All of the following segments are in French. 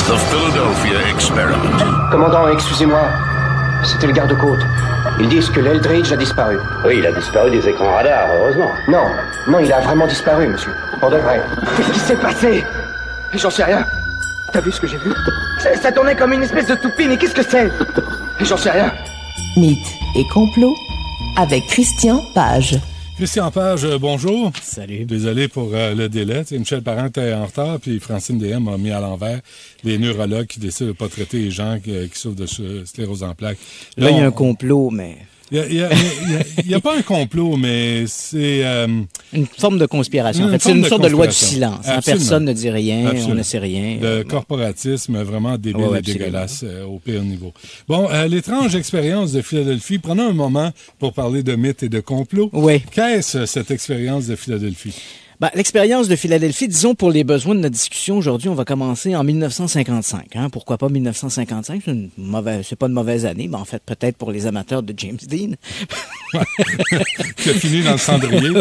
The Philadelphia Experiment. Commandant, excusez-moi. C'était le garde-côte. Ils disent que l'Eldridge a disparu. Oui, il a disparu des écrans radars, heureusement. Non, il a vraiment disparu, monsieur. Pour de vrai. Qu'est-ce qui s'est passé? J'en sais rien. T'as vu ce que j'ai vu? Ça tournait comme une espèce de toupie, mais qu'est-ce que c'est? J'en sais rien. Mythes et complots avec Christian Page. Christian Page, bonjour. Salut. Désolé pour le délai. T'sais, Michel Parent était en retard, puis Francine DM a mis à l'envers les neurologues qui décident de ne pas traiter les gens qui souffrent de sclérose en plaques. Là, il y a un complot, mais... Il n'y a pas un complot, mais c'est... une forme de conspiration. En fait, c'est une sorte de loi du silence. Hein? Personne ne dit rien, on ne sait rien. Le corporatisme vraiment débile et dégueulasse au pire niveau. Bon, l'étrange expérience de Philadelphie. Prenons un moment pour parler de mythes et de complots. Oui. Qu'est-ce cette expérience de Philadelphie? L'expérience de Philadelphie, disons, pour les besoins de notre discussion aujourd'hui, on va commencer en 1955. Hein? Pourquoi pas 1955? C'est pas une mauvaise année, mais en fait, peut-être pour les amateurs de James Dean. Qui a fini dans le cendrier.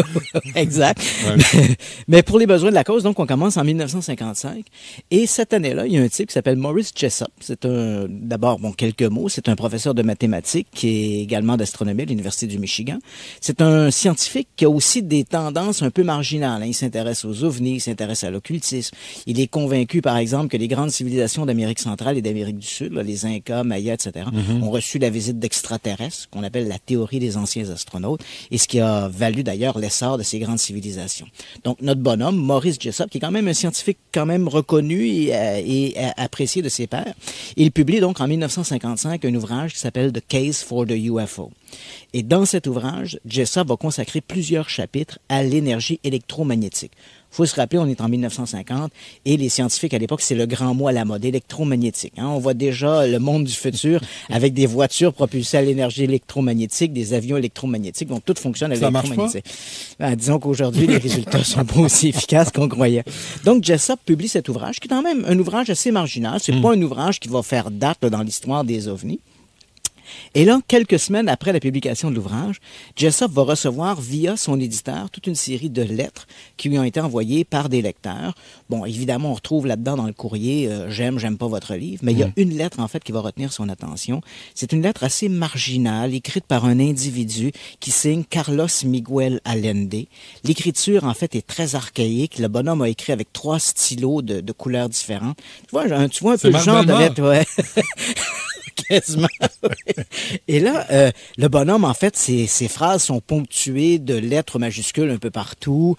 Exact. Ouais. Mais pour les besoins de la cause, donc, on commence en 1955. Et cette année-là, il y a un type qui s'appelle Morris Jessup. D'abord, quelques mots. C'est un professeur de mathématiques qui est également d'astronomie à l'Université du Michigan. C'est un scientifique qui a aussi des tendances un peu marginales. Hein? Il s'intéresse aux ovnis, il s'intéresse à l'occultisme. Il est convaincu, par exemple, que les grandes civilisations d'Amérique centrale et d'Amérique du Sud, là, les Incas, Mayas, etc., ont reçu la visite d'extraterrestres, qu'on appelle la théorie des anciens astronautes, et ce qui a valu d'ailleurs l'essor de ces grandes civilisations. Donc, notre bonhomme, Morris Jessup, qui est quand même un scientifique quand même reconnu et apprécié de ses pairs, il publie donc en 1955 un ouvrage qui s'appelle The Case for the UFO. Et dans cet ouvrage, Jessup va consacrer plusieurs chapitres à l'énergie électromagnétique. Il faut se rappeler, on est en 1950 et les scientifiques à l'époque, c'est le grand mot à la mode, électromagnétique. Hein? On voit déjà le monde du futur avec des voitures propulsées à l'énergie électromagnétique, des avions électromagnétiques, donc tout fonctionne à l'électromagnétique. Disons qu'aujourd'hui, les résultats sont pas aussi efficaces qu'on croyait. Donc, Jessup publie cet ouvrage, qui est quand même un ouvrage assez marginal. C'est pas un ouvrage qui va faire date là, dans l'histoire des ovnis. Et là, quelques semaines après la publication de l'ouvrage, Jessup va recevoir via son éditeur toute une série de lettres qui lui ont été envoyées par des lecteurs. Bon, évidemment, on retrouve là-dedans dans le courrier « j'aime pas votre livre », mais il y a une lettre, en fait, qui va retenir son attention. C'est une lettre assez marginale, écrite par un individu qui signe Carlos Miguel Allende. L'écriture, en fait, est très archaïque. Le bonhomme a écrit avec 3 stylos de couleurs différentes. Tu vois un peu le genre de lettre, ouais. Quasiment. Et là, le bonhomme, en fait, ses phrases sont ponctuées de lettres majuscules un peu partout.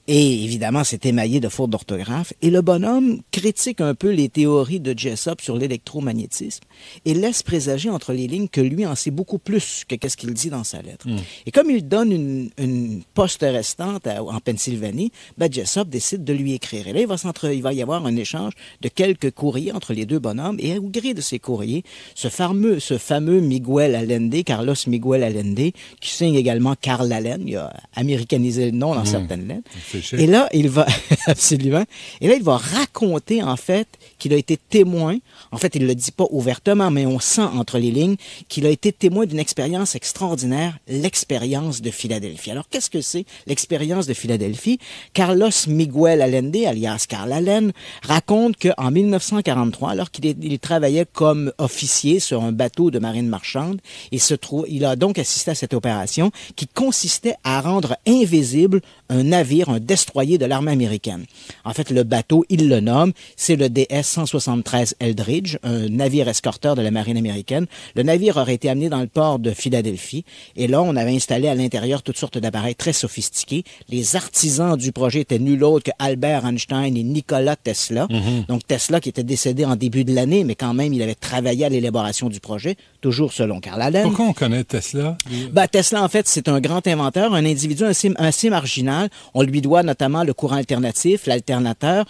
Et évidemment, c'est émaillé de fautes d'orthographe. Et le bonhomme critique un peu les théories de Jessup sur l'électromagnétisme et laisse présager entre les lignes que lui en sait beaucoup plus que qu'est-ce qu'il dit dans sa lettre. Et comme il donne une poste restante en Pennsylvanie, Jessup décide de lui écrire. Et là, il va y avoir un échange de quelques courriers entre les deux bonhommes. Et au gré de ces courriers, ce fameux Miguel Allende, Carlos Miguel Allende, qui signe également Carl Allen, il a américanisé le nom dans certaines lettres. Et là, il va absolument. Et là, il va raconter en fait qu'il a été témoin. En fait, il le dit pas ouvertement, mais on sent entre les lignes qu'il a été témoin d'une expérience extraordinaire, l'expérience de Philadelphie. Alors, qu'est-ce que c'est l'expérience de Philadelphie? Carlos Miguel Allende, alias Carl Allen, raconte qu'en 1943, alors qu'il travaillait comme officier sur un bateau de marine marchande, il a donc assisté à cette opération qui consistait à rendre invisible un navire, un destroyer de l'armée américaine. En fait, le bateau, il le nomme, c'est le DS-173 Eldridge, un navire escorteur de la marine américaine. Le navire aurait été amené dans le port de Philadelphie et là, on avait installé à l'intérieur toutes sortes d'appareils très sophistiqués. Les artisans du projet étaient nul autre que Albert Einstein et Nikola Tesla. Donc, Tesla qui était décédé en début de l'année, mais quand même, il avait travaillé à l'élaboration du projet, toujours selon Carl Allen. Pourquoi on connaît Tesla? Tesla, en fait, c'est un grand inventeur, un individu assez marginal. On lui doit notamment le courant alternatif, l'alternateur,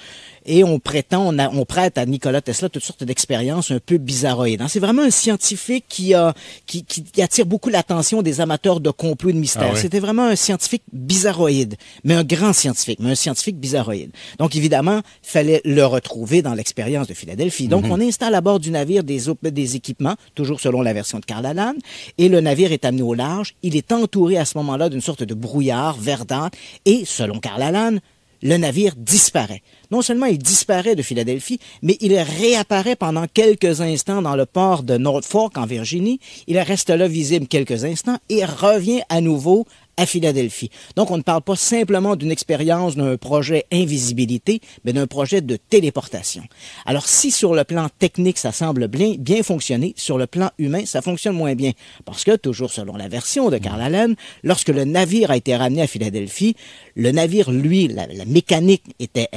et on prête à Nikola Tesla toutes sortes d'expériences un peu bizarroïdes. C'est vraiment un scientifique qui attire beaucoup l'attention des amateurs de complot et de mystère. Ah ouais. C'était vraiment un scientifique bizarroïde, mais un grand scientifique, mais un scientifique bizarroïde. Donc, évidemment, il fallait le retrouver dans l'expérience de Philadelphie. Donc, on installe à bord du navire des équipements, toujours selon la version de Carl Allen, et le navire est amené au large. Il est entouré à ce moment-là d'une sorte de brouillard verdâtre, et selon Carl Allen, le navire disparaît. Non seulement il disparaît de Philadelphie, mais il réapparaît pendant quelques instants dans le port de Norfolk, en Virginie. Il reste là visible quelques instants et revient à nouveau à Philadelphie. Donc, on ne parle pas simplement d'une expérience d'un projet invisibilité, mais d'un projet de téléportation. Alors, si sur le plan technique, ça semble bien fonctionner, sur le plan humain, ça fonctionne moins bien. Parce que, toujours selon la version de Carl Allen, lorsque le navire a été ramené à Philadelphie, le navire, lui, la mécanique était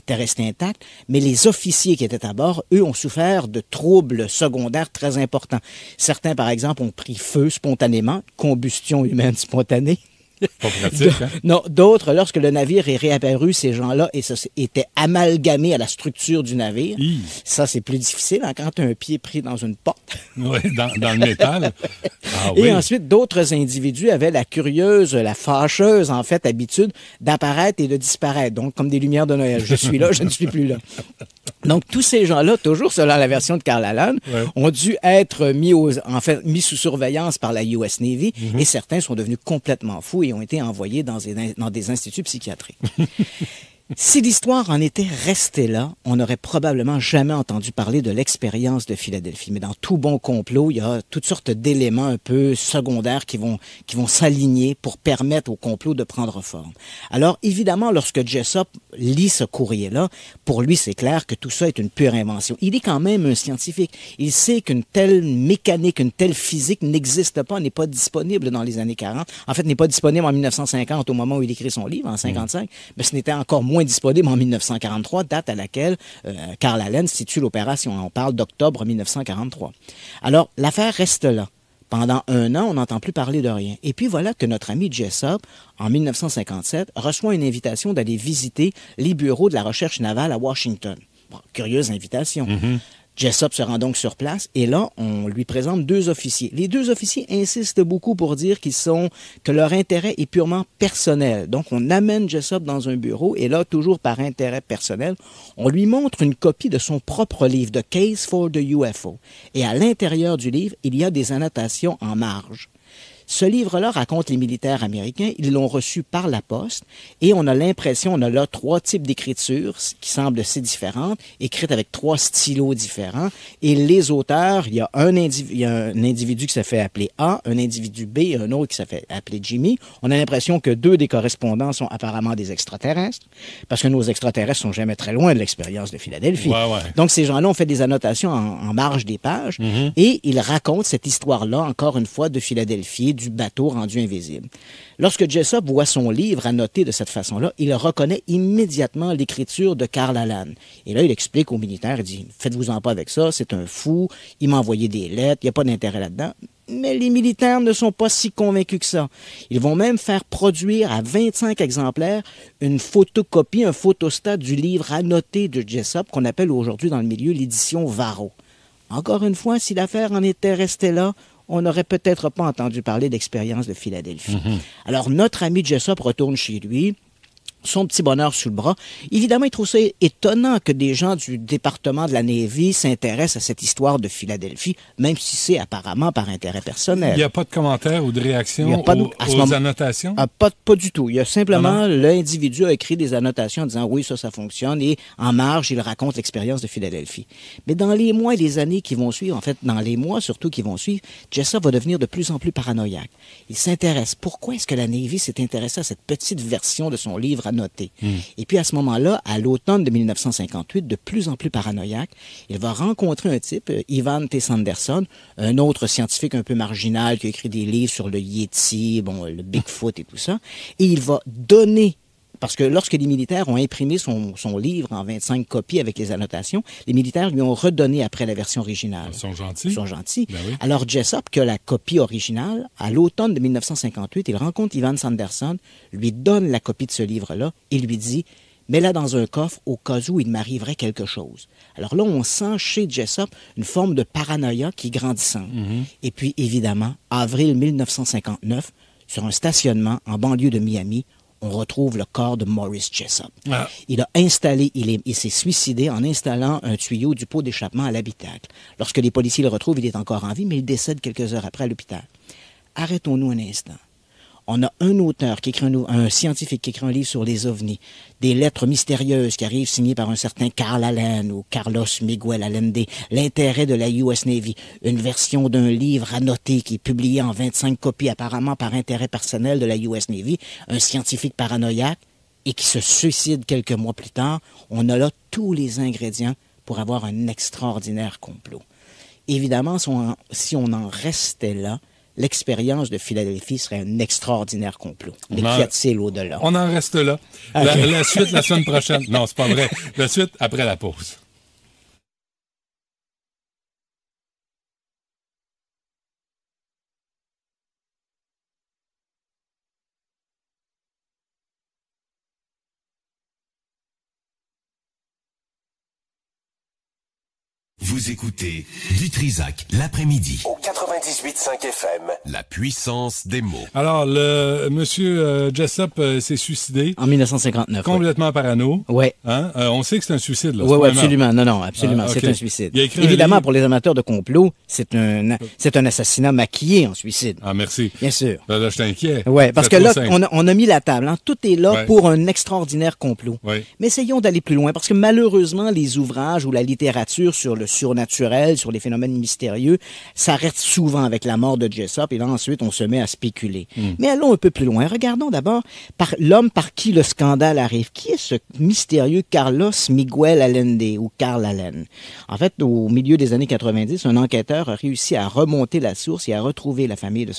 restée intacte, mais les officiers qui étaient à bord, eux, ont souffert de troubles secondaires très importants. Certains, par exemple, ont pris feu spontanément, combustion humaine spontanée. Pas pratique, hein? Non, d'autres, lorsque le navire est réapparu, ces gens-là étaient amalgamés à la structure du navire. Ça, c'est plus difficile hein, quand tu as un pied pris dans une porte. Oui, dans le métal. Ah, Et oui. ensuite, d'autres individus avaient la curieuse, la fâcheuse, en fait, habitude d'apparaître et de disparaître. Donc, comme des lumières de Noël. Je suis là, je ne suis plus là. Donc, tous ces gens-là, toujours selon la version de Carl Allen, ont dû être mis sous surveillance par la US Navy et certains sont devenus complètement fous et ont été envoyés dans des instituts psychiatriques. Si l'histoire en était restée là, on n'aurait probablement jamais entendu parler de l'expérience de Philadelphie. Mais dans tout bon complot, il y a toutes sortes d'éléments un peu secondaires qui vont s'aligner pour permettre au complot de prendre forme. Alors, évidemment, lorsque Jessop lit ce courrier-là, pour lui, c'est clair que tout ça est une pure invention. Il est quand même un scientifique. Il sait qu'une telle mécanique, une telle physique n'existe pas, n'est pas disponible dans les années 40. En fait, n'est pas disponible en 1950 au moment où il écrit son livre, en 55, mais ce n'était encore moins disponible en 1943, date à laquelle Carl Allen situe l'opération. On parle d'octobre 1943. Alors, l'affaire reste là. Pendant 1 an, on n'entend plus parler de rien. Et puis voilà que notre ami Jessop, en 1957, reçoit une invitation d'aller visiter les bureaux de la recherche navale à Washington. Bon, curieuse invitation. Jessop se rend donc sur place et là, on lui présente 2 officiers. Les 2 officiers insistent beaucoup pour dire que leur intérêt est purement personnel. Donc, on amène Jessop dans un bureau et là, toujours par intérêt personnel, on lui montre une copie de son propre livre, The Case for the UFO. Et à l'intérieur du livre, il y a des annotations en marge. Ce livre-là raconte les militaires américains. Ils l'ont reçu par la poste et on a l'impression, on a là 3 types d'écriture qui semblent assez différentes, écrites avec 3 stylos différents. Et les auteurs, il y a un individu qui s'est fait appeler A, un individu B et un autre qui s'est fait appeler Jimmy. On a l'impression que 2 des correspondants sont apparemment des extraterrestres, parce que nos extraterrestres sont jamais très loin de l'expérience de Philadelphie. Donc, ces gens-là ont fait des annotations en marge des pages et ils racontent cette histoire-là, encore une fois, de Philadelphie, du bateau rendu invisible. Lorsque Jessop voit son livre annoté de cette façon-là, il reconnaît immédiatement l'écriture de Carl Allen. Et là, il explique aux militaires, il dit « Faites-vous-en pas avec ça, c'est un fou, il m'a envoyé des lettres, il n'y a pas d'intérêt là-dedans. » Mais les militaires ne sont pas si convaincus que ça. Ils vont même faire produire à 25 exemplaires une photocopie, un photostat du livre annoté de Jessop qu'on appelle aujourd'hui dans le milieu l'édition Varro. Encore une fois, si l'affaire en était restée là, on n'aurait peut-être pas entendu parler d'expérience de Philadelphie. Alors, notre ami Jessop retourne chez lui, son petit bonheur sous le bras. Évidemment, il trouve ça étonnant que des gens du département de la Navy s'intéressent à cette histoire de Philadelphie, même si c'est apparemment par intérêt personnel. Il n'y a pas de commentaires ou de réaction aux annotations? Pas du tout. Il y a simplement, l'individu a écrit des annotations en disant « Oui, ça fonctionne » et en marge, il raconte l'expérience de Philadelphie. Mais dans les mois et les années qui vont suivre, en fait, dans les mois surtout qui vont suivre, Jessop va devenir de plus en plus paranoïaque. Il s'intéresse. Pourquoi est-ce que la Navy s'est intéressée à cette petite version de son livre annoté? Et puis à ce moment-là, à l'automne de 1958, de plus en plus paranoïaque, il va rencontrer un type, Ivan T. Sanderson, un autre scientifique un peu marginal qui a écrit des livres sur le Yeti, le Bigfoot et tout ça, et il va donner. Parce que lorsque les militaires ont imprimé son livre en 25 copies avec les annotations, les militaires lui ont redonné après la version originale. Ils sont gentils. Ils sont gentils. Ben oui. Alors Jessop, qui a la copie originale, à l'automne de 1958, il rencontre Ivan Sanderson, lui donne la copie de ce livre-là et lui dit « Mets-la dans un coffre au cas où il m'arriverait quelque chose. » Alors là, on sent chez Jessop une forme de paranoïa qui est grandissante. Et puis, évidemment, avril 1959, sur un stationnement en banlieue de Miami, on retrouve le corps de Morris Jessop. Il s'est suicidé en installant un tuyau du pot d'échappement à l'habitacle. Lorsque les policiers le retrouvent, il est encore en vie, mais il décède quelques heures après à l'hôpital. Arrêtons-nous un instant. On a un auteur qui écrit un scientifique qui écrit un livre sur les ovnis, des lettres mystérieuses qui arrivent signées par un certain Carl Allen ou Carlos Miguel Allende, l'intérêt de la US Navy, une version d'un livre annoté qui est publié en 25 copies apparemment par intérêt personnel de la US Navy, un scientifique paranoïaque et qui se suicide quelques mois plus tard. On a là tous les ingrédients pour avoir un extraordinaire complot. Évidemment, si on en restait là, l'expérience de Philadelphie serait un extraordinaire complot. Mais qu'y a-t-il au-delà? On en reste là. Okay. La suite la semaine prochaine. Non, c'est pas vrai. La suite après la pause. Vous écoutez du Trisac l'après-midi. Au 98.5 FM. La puissance des mots. Alors, le monsieur Jessup s'est suicidé. En 1959. Complètement parano. Oui. Hein? On sait que c'est un suicide, là. Oui, absolument. Non, absolument. Okay. C'est un suicide. Évidemment, pour les amateurs de complot, c'est un assassinat maquillé en suicide. Ah, merci. Bien sûr. Là, je t'inquiète. Oui, parce que là, on a mis la table. Hein. Tout est là pour un extraordinaire complot. Ouais. Mais essayons d'aller plus loin, parce que malheureusement, les ouvrages ou la littérature sur le surnaturel, sur les phénomènes mystérieux, s'arrête souvent avec la mort de Jessup et là ensuite on se met à spéculer. Mais allons un peu plus loin. Regardons d'abord l'homme par qui le scandale arrive. Qui est ce mystérieux Carlos Miguel Allende ou Carl Allen? En fait, au milieu des années 90, un enquêteur a réussi à remonter la source et à retrouver la famille de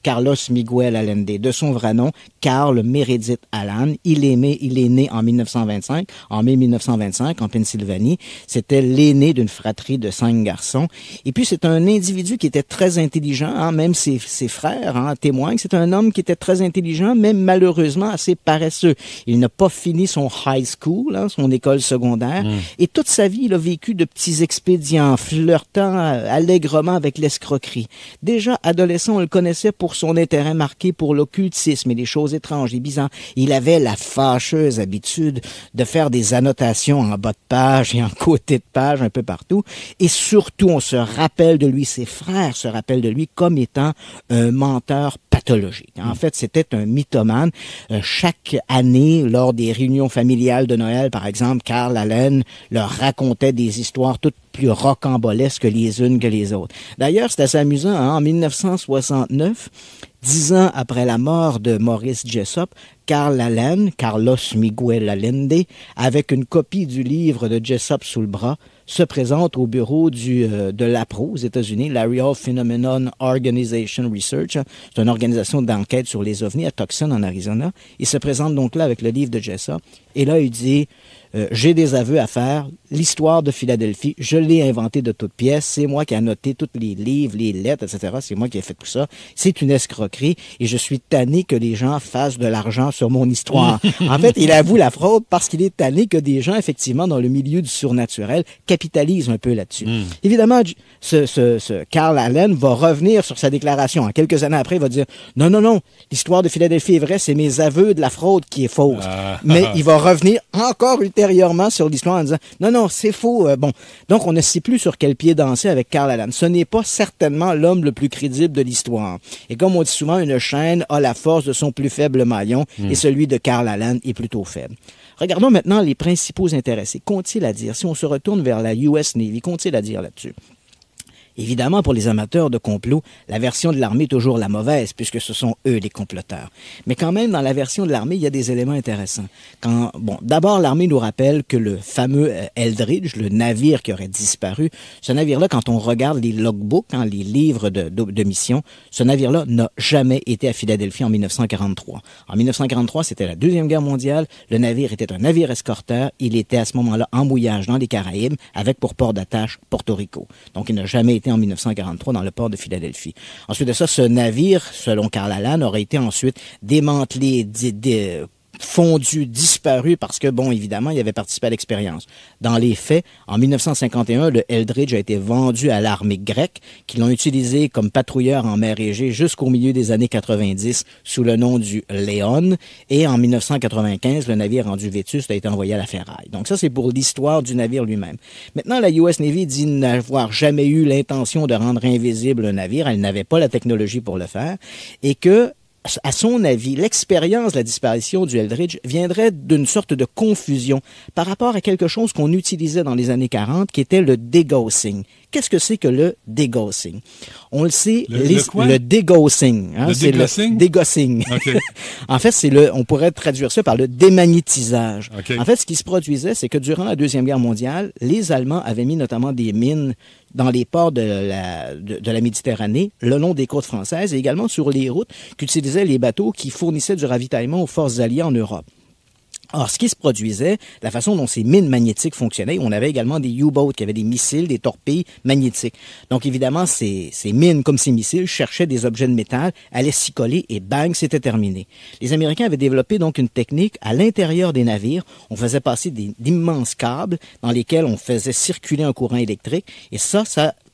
Carlos Miguel Allende. De son vrai nom, Carl Meredith Allen. Il est né en 1925, en mai 1925, en Pennsylvanie. C'était l'aîné d'une fratrie de 5 garçons. Et puis, c'est un individu qui était très intelligent, hein, même ses frères témoignent. C'est un homme qui était très intelligent, mais malheureusement assez paresseux. Il n'a pas fini son high school, son école secondaire, et toute sa vie, il a vécu de petits expédients, flirtant allègrement avec l'escroquerie. Déjà, adolescent, on le connaissait pour son intérêt marqué pour l'occultisme et les choses étranges et bizarres. Il avait la fâcheuse habitude de faire des annotations en bas de page et en côté de page, un peu partout. Et surtout, on se rappelle de lui, ses frères se rappellent de lui comme étant un menteur pathologique. En fait, c'était un mythomane. Chaque année, lors des réunions familiales de Noël, par exemple, Carl Allen leur racontait des histoires toutes plus rocambolesques les unes que les autres. D'ailleurs, c'est assez amusant, en 1969, 10 ans après la mort de Maurice Jessup, Carl Allen, Carlos Miguel Allende, avec une copie du livre de Jessup sous le bras, se présente au bureau de l'APRO aux États-Unis, l'Aerial Phenomenon Organization Research. C'est une organisation d'enquête sur les ovnis à Tucson, en Arizona. Il se présente donc là avec le livre de Jessup. Et là, il dit... j'ai des aveux à faire. L'histoire de Philadelphie, je l'ai inventée de toutes pièces. C'est moi qui ai annoté tous les livres, les lettres, etc. C'est moi qui ai fait tout ça. C'est une escroquerie et je suis tanné que les gens fassent de l'argent sur mon histoire. En fait, il avoue la fraude parce qu'il est tanné que des gens, effectivement, dans le milieu du surnaturel, capitalisent un peu là-dessus. Évidemment, ce Carl Allen va revenir sur sa déclaration. Quelques années après, il va dire « Non, l'histoire de Philadelphie est vraie, c'est mes aveux de la fraude qui est fausse. » Mais il va revenir encore ultérieurement sur l'histoire en disant « Non, c'est faux. » Bon, donc on ne sait plus sur quel pied danser avec Carl Allen. Ce n'est pas certainement l'homme le plus crédible de l'histoire. Et comme on dit souvent, une chaîne a la force de son plus faible maillon et celui de Carl Allen est plutôt faible. Regardons maintenant les principaux intéressés. Qu'ont-ils à dire? Si on se retourne vers la US Navy, qu'ont-ils à dire là-dessus? Évidemment, pour les amateurs de complot, la version de l'armée est toujours la mauvaise, puisque ce sont eux les comploteurs. Mais quand même, dans la version de l'armée, il y a des éléments intéressants. D'abord, l'armée nous rappelle que le fameux Eldridge, le navire qui aurait disparu, ce navire-là, quand on regarde les logbooks, les livres de mission, ce navire-là n'a jamais été à Philadelphie en 1943. En 1943, c'était la Deuxième Guerre mondiale. Le navire était un navire escorteur. Il était à ce moment-là en mouillage dans les Caraïbes, avec pour port d'attache Porto Rico. Donc, il n'a jamais été en 1943 dans le port de Philadelphie. Ensuite de ça, ce navire, selon Carl Allen, aurait été ensuite démantelé, fondu, disparu parce que, évidemment, il avait participé à l'expérience. Dans les faits, en 1951, le Eldridge a été vendu à l'armée grecque qui l'ont utilisé comme patrouilleur en mer Égée jusqu'au milieu des années 90 sous le nom du Léon. Et en 1995, le navire rendu vétuste a été envoyé à la ferraille. Donc ça, c'est pour l'histoire du navire lui-même. Maintenant, la US Navy dit n'avoir jamais eu l'intention de rendre invisible un navire. Elle n'avait pas la technologie pour le faire et que à son avis, l'expérience de la disparition du Eldridge viendrait d'une sorte de confusion par rapport à quelque chose qu'on utilisait dans les années 40, qui était le degaussing. Qu'est-ce que c'est que le degaussing? On le sait, le degaussing. Hein, c'est degaussing? Le degaussing. Okay. En fait, on pourrait traduire ça par le démagnétisage. Okay. En fait, ce qui se produisait, c'est que durant la Deuxième Guerre mondiale, les Allemands avaient mis notamment des mines dans les ports de la Méditerranée, le long des côtes françaises et également sur les routes qu'utilisaient les bateaux qui fournissaient du ravitaillement aux forces alliées en Europe. Alors, ce qui se produisait, la façon dont ces mines magnétiques fonctionnaient, on avait également des U-boats qui avaient des missiles, des torpilles magnétiques. Donc, évidemment, ces mines, comme ces missiles, cherchaient des objets de métal, allaient s'y coller et bang, c'était terminé. Les Américains avaient développé donc une technique à l'intérieur des navires. On faisait passer d'immenses câbles dans lesquels on faisait circuler un courant électrique et ça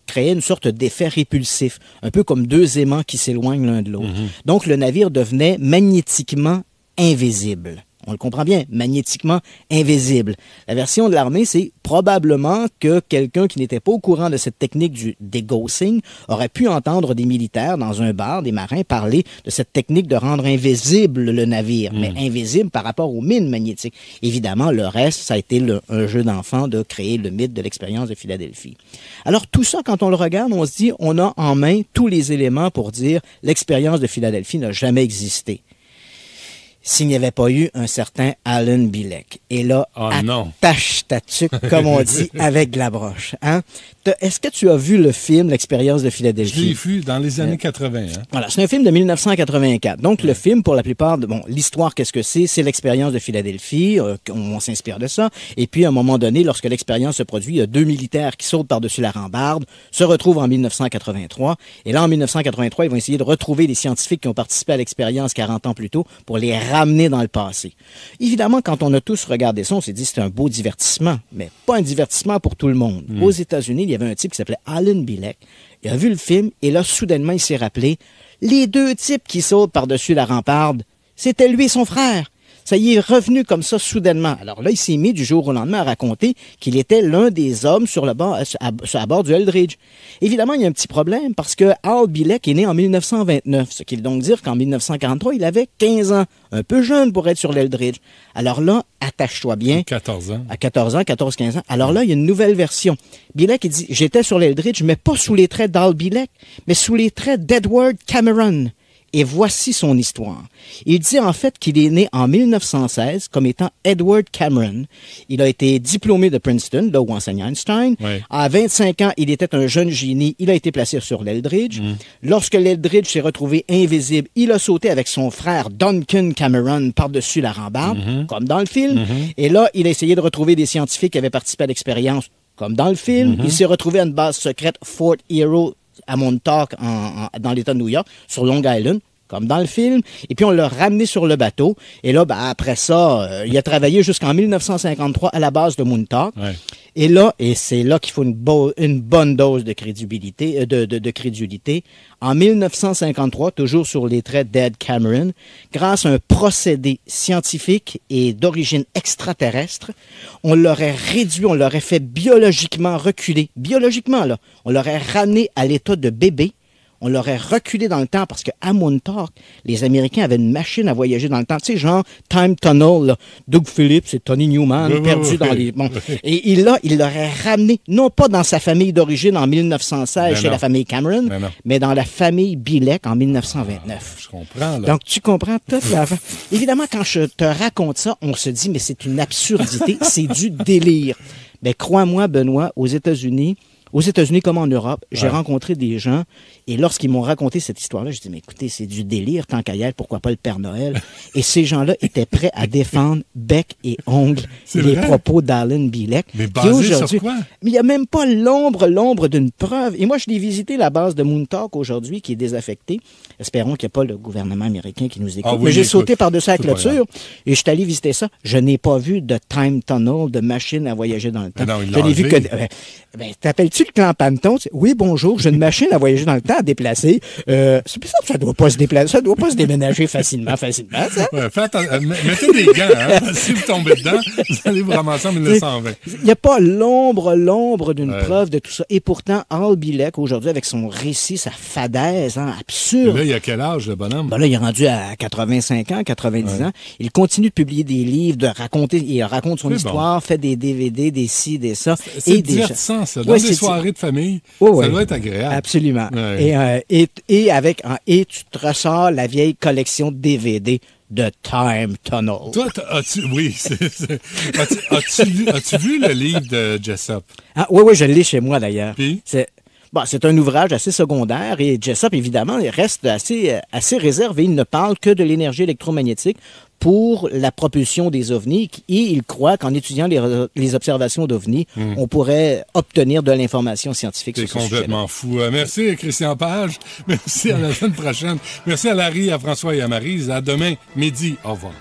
créait une sorte d'effet répulsif, un peu comme deux aimants qui s'éloignent l'un de l'autre. Mm-hmm. Donc, le navire devenait magnétiquement invisible. On le comprend bien, magnétiquement invisible. La version de l'armée, c'est probablement que quelqu'un qui n'était pas au courant de cette technique du degaussing aurait pu entendre des militaires dans un bar, des marins, parler de cette technique de rendre invisible le navire, mais invisible par rapport aux mines magnétiques. Évidemment, le reste, ça a été un jeu d'enfant de créer le mythe de l'expérience de Philadelphie. Alors tout ça, quand on le regarde, on se dit, on a en main tous les éléments pour dire l'expérience de Philadelphie n'a jamais existé. S'il n'y avait pas eu un certain Alan Bielek. Et là, attache ta tuque, comme on dit, avec de la broche. Hein? Est-ce que tu as vu le film L'Expérience de Philadelphie? Je l'ai vu dans les années 80. Hein? Voilà, c'est un film de 1984. Donc, le film, pour la plupart, l'histoire, qu'est-ce que c'est? C'est l'expérience de Philadelphie. On s'inspire de ça. Et puis, à un moment donné, lorsque l'expérience se produit, il y a deux militaires qui sautent par-dessus la rambarde, se retrouvent en 1983. Et là, en 1983, ils vont essayer de retrouver les scientifiques qui ont participé à l'expérience 40 ans plus tôt pour les ramener dans le passé. Évidemment, quand on a tous regardé ça, on s'est dit c'est un beau divertissement, mais pas un divertissement pour tout le monde. Aux États-Unis, il y avait un type qui s'appelait Alan Bielek. Il a vu le film et là, soudainement, il s'est rappelé les deux types qui sautent par-dessus la rambarde, c'était lui et son frère. Ça y est revenu comme ça soudainement. Alors là, il s'est mis du jour au lendemain à raconter qu'il était l'un des hommes à bord du Eldridge. Évidemment, il y a un petit problème parce que Al Bielek est né en 1929, ce qui veut donc dire qu'en 1943, il avait 15 ans. Un peu jeune pour être sur l'Eldridge. Alors là, attache-toi bien. 14 ans. À 14 ans, 14-15 ans. Alors là, il y a une nouvelle version. Bielek, il dit, j'étais sur l'Eldridge, mais pas sous les traits d'Al Bielek, mais sous les traits d'Edward Cameron. Et voici son histoire. Il dit en fait qu'il est né en 1916 comme étant Edward Cameron. Il a été diplômé de Princeton, là où enseignait Einstein. Oui. À 25 ans, il était un jeune génie. Il a été placé sur l'Eldridge. Lorsque l'Eldridge s'est retrouvé invisible, il a sauté avec son frère Duncan Cameron par-dessus la rambarde, comme dans le film. Et là, il a essayé de retrouver des scientifiques qui avaient participé à l'expérience, comme dans le film. Il s'est retrouvé à une base secrète Fort Hero à Montauk, dans l'État de New York, sur Long Island, comme dans le film. Et puis, on l'a ramené sur le bateau. Et là, après ça, il a travaillé jusqu'en 1953 à la base de Montauk. Ouais. Et c'est là qu'il faut une bonne dose de crédibilité, de crédulité. En 1953, toujours sur les traits d'Ed Cameron, grâce à un procédé scientifique et d'origine extraterrestre, on l'aurait réduit, on l'aurait fait biologiquement reculer. Biologiquement, là. On l'aurait ramené à l'état de bébé. On l'aurait reculé dans le temps parce qu'à Montauk, les Américains avaient une machine à voyager dans le temps. Tu sais, genre Time Tunnel, là. Doug Phillips et Tony Newman, perdus dans les... Bon. Et il l'aurait ramené, non pas dans sa famille d'origine en 1916 chez la famille Cameron, mais dans la famille Bielek en 1929. Je comprends, là. Donc, tu comprends toute la... Évidemment, quand je te raconte ça, on se dit, mais c'est une absurdité, c'est du délire. Mais crois-moi, Benoît, aux États-Unis comme en Europe, j'ai rencontré des gens et lorsqu'ils m'ont raconté cette histoire-là, je dis mais écoutez, c'est du délire, tant qu'à y être, pourquoi pas le Père Noël? Et ces gens-là étaient prêts à défendre bec et ongle les propos d'Alan Bielek. Mais basé sur quoi? Mais il n'y a même pas l'ombre d'une preuve. Et moi, je l'ai visité la base de Montauk aujourd'hui, qui est désaffectée. Espérons qu'il n'y a pas le gouvernement américain qui nous écoute. Ah oui, mais j'ai sauté par-dessus la clôture et je suis allé visiter ça. Je n'ai pas vu de time tunnel, de machine à voyager dans le temps. Non, je n'ai vu que... t'appelles-tu T'es-tu le clan Panton? Oui, bonjour, j'ai une machine à voyager dans le temps à déplacer. C'est bizarre, ça doit pas se déplacer, ça doit pas se déménager facilement, ça. Ouais, mettez des gants, hein, parce que si vous tombez dedans, vous allez vous ramasser en 1920. Il n'y a pas l'ombre d'une preuve de tout ça. Et pourtant, Hal Bielek, aujourd'hui, avec son récit, sa fadaise, absurde. Et là, il a quel âge, le bonhomme? Ben là, il est rendu à 85 ans, 90 ans. Il continue de publier des livres, de raconter, il raconte son histoire, fait des DVD, des ci, des ça. C'est divertissant, ça. Dans des soirées de famille, ça doit être agréable. Absolument. Ouais. Et tu te ressors la vieille collection de DVD de Time Tunnel. Toi, as-tu vu le livre de Jessup? Oui, je l'ai chez moi, d'ailleurs. Puis? C'est un ouvrage assez secondaire et Jessup, évidemment, il reste assez réservé. Il ne parle que de l'énergie électromagnétique pour la propulsion des ovnis et il croit qu'en étudiant les observations d'ovnis, on pourrait obtenir de l'information scientifique sur ce sujet. C'est complètement fou. Merci, Christian Page. Merci, à la semaine prochaine. Merci à Larry, à François et à Maryse. À demain, midi. Au revoir.